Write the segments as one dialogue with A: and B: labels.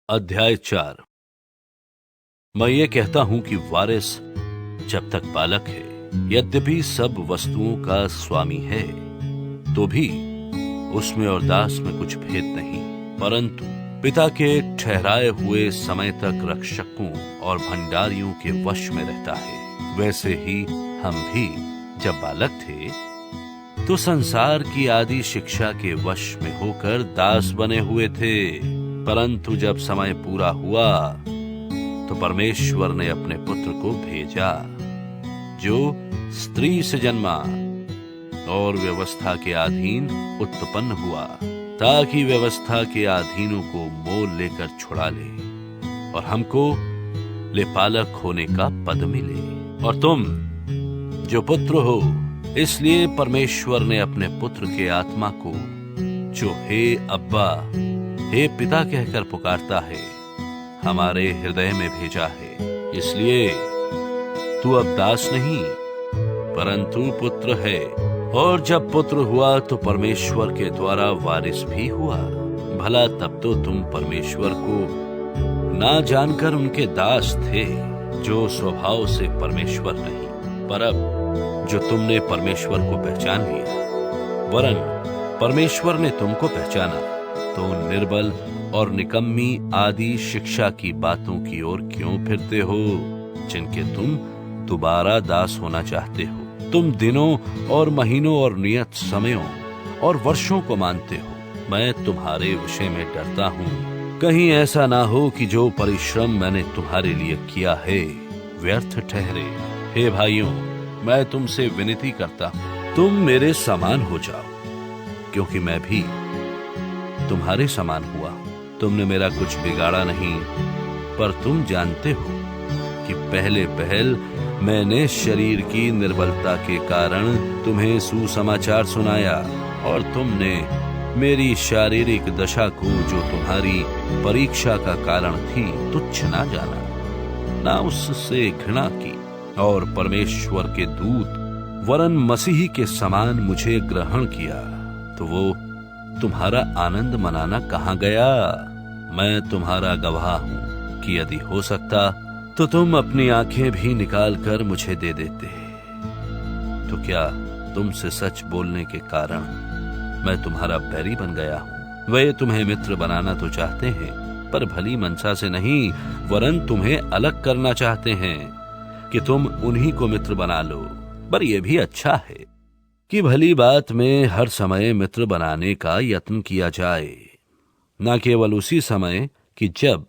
A: अध्याय 4। मैं ये कहता हूं कि वारिस जब तक बालक है, यद्यपि सब वस्तुओं का स्वामी है, तो भी उसमें और दास में कुछ भेद नहीं, परंतु पिता के ठहराए हुए समय तक रक्षकों और भंडारियों के वश में रहता है। वैसे ही हम भी जब बालक थे तो संसार की आदि शिक्षा के वश में होकर दास बने हुए थे, परंतु जब समय पूरा हुआ तो परमेश्वर ने अपने पुत्र को भेजा, जो स्त्री से जन्मा और व्यवस्था के अधीन उत्पन्न हुआ, ताकि व्यवस्था के अधीनों को मोल लेकर छुड़ा ले और हमको ले पालक होने का पद मिले। और तुम जो पुत्र हो, इसलिए परमेश्वर ने अपने पुत्र के आत्मा को, जो हे अब्बा, हे पिता कहकर पुकारता है, हमारे हृदय में भेजा है। इसलिए तू अब दास नहीं परंतु पुत्र है, और जब पुत्र हुआ तो परमेश्वर के द्वारा वारिस भी हुआ। भला तब तो तुम परमेश्वर को ना जानकर उनके दास थे, जो स्वभाव से परमेश्वर नहीं, पर अब जो तुमने परमेश्वर को पहचान लिया, वरन परमेश्वर ने तुमको पहचाना, तो निर्बल और निकम्मी आदि शिक्षा की बातों की ओर क्यों फिरते हो, जिनके तुम दोबारा दास होना चाहते हो। तुम दिनों और महीनों और नियत समयों और वर्षों को मानते हो। मैं तुम्हारे विषय में डरता हूँ, कहीं ऐसा ना हो कि जो परिश्रम मैंने तुम्हारे लिए किया है व्यर्थ ठहरे। हे भाइयों, मैं तुमसे विनती करता हूँ, तुम मेरे समान हो जाओ, क्योंकि मैं भी तुम्हारे समान हुआ। तुमने मेरा कुछ बिगाड़ा नहीं, पर तुम जानते हो कि पहले पहल मैंने शरीर की निर्बलता के कारण तुम्हें सुसमाचार सुनाया, और तुमने मेरी शारीरिक दशा को, जो तुम्हारी परीक्षा का कारण थी, तुच्छ ना जाना, ना उससे घृणा की, और परमेश्वर के दूत वरन मसीही के समान मुझे ग्रहण किया। तो वो तुम्हारा आनंद मनाना कहाँ गया? मैं तुम्हारा गवाह हूं कि यदि हो सकता तो तुम अपनी आंखें भी निकाल कर मुझे दे देते। तो क्या तुमसे सच बोलने के कारण मैं तुम्हारा बैरी बन गया हूं? वे तुम्हें मित्र बनाना तो चाहते हैं, पर भली मनसा से नहीं, वरन तुम्हें अलग करना चाहते हैं कि तुम उन्हीं को मित्र बना लो। पर यह भी अच्छा है कि भली बात में हर समय मित्र बनाने का यत्न किया जाए, न केवल उसी समय कि जब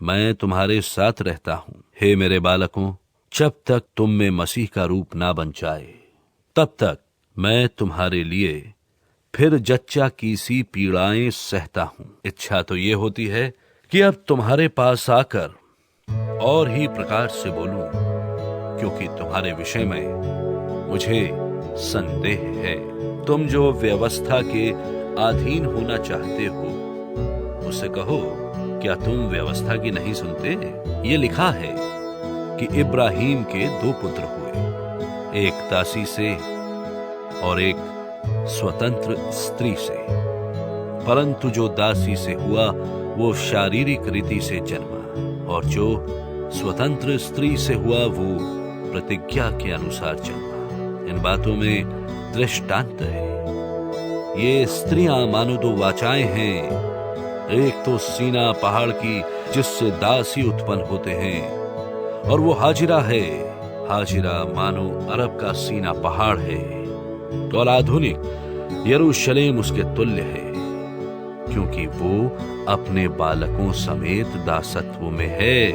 A: मैं तुम्हारे साथ रहता हूं। हे मेरे बालकों, जब तक तुम में मसीह का रूप ना बन जाए, तब तक मैं तुम्हारे लिए फिर जच्चा की सी पीड़ाएं सहता हूं। इच्छा तो ये होती है कि अब तुम्हारे पास आकर और ही प्रकार से बोलूं, क्योंकि तुम्हारे विषय में मुझे संदेह है। तुम जो व्यवस्था के अधीन होना चाहते हो, उसे कहो, क्या तुम व्यवस्था की नहीं सुनते? ये लिखा है कि इब्राहिम के 2 पुत्र हुए, एक दासी से और एक स्वतंत्र स्त्री से, परंतु जो दासी से हुआ वो शारीरिक रीति से जन्मा, और जो स्वतंत्र स्त्री से हुआ वो प्रतिज्ञा के अनुसार जन्मा। इन बातों में दृष्टांत है। ये स्त्रियां मानो 2 वाचाएं हैं, एक तो सीना पहाड़ की, जिससे दासी उत्पन्न होते हैं, और वो हाजिरा है। हाजिरा मानो अरब का सीना पहाड़ है, और आधुनिक यरूशलेम उसके तुल्य है, क्योंकि वो अपने बालकों समेत दासत्व में है।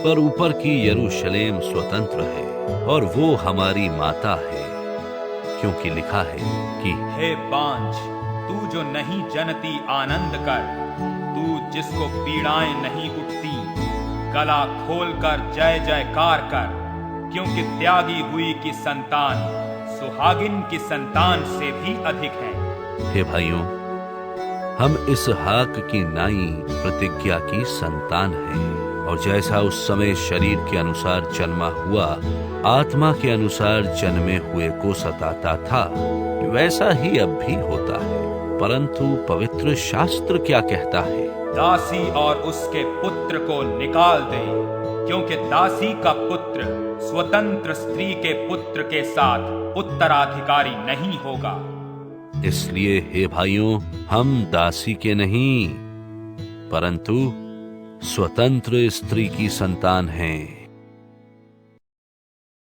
A: पर ऊपर की यरूशलेम स्वतंत्र है, और वो हमारी माता है, क्योंकि लिखा है कि
B: हे बांझ, तू जो नहीं जनती आनंद कर, तू जिसको पीड़ाएं नहीं उठती, गला खोल कर जय जयकार कर, क्योंकि त्यागी हुई की संतान सुहागिन की संतान से भी अधिक है।
A: हे भाइयों, हम इसहाक की नाई प्रतिज्ञा की संतान हैं, और जैसा उस समय शरीर के अनुसार जन्मा हुआ आत्मा के अनुसार जन्मे हुए को सताता था, वैसा ही अब भी होता है। परंतु पवित्र शास्त्र क्या कहता है?
B: दासी और उसके पुत्र को निकाल दे, क्योंकि दासी का पुत्र स्वतंत्र स्त्री के पुत्र के साथ उत्तराधिकारी नहीं होगा।
A: इसलिए हे भाइयों, हम दासी के नहीं परंतु स्वतंत्र स्त्री की संतान हैं।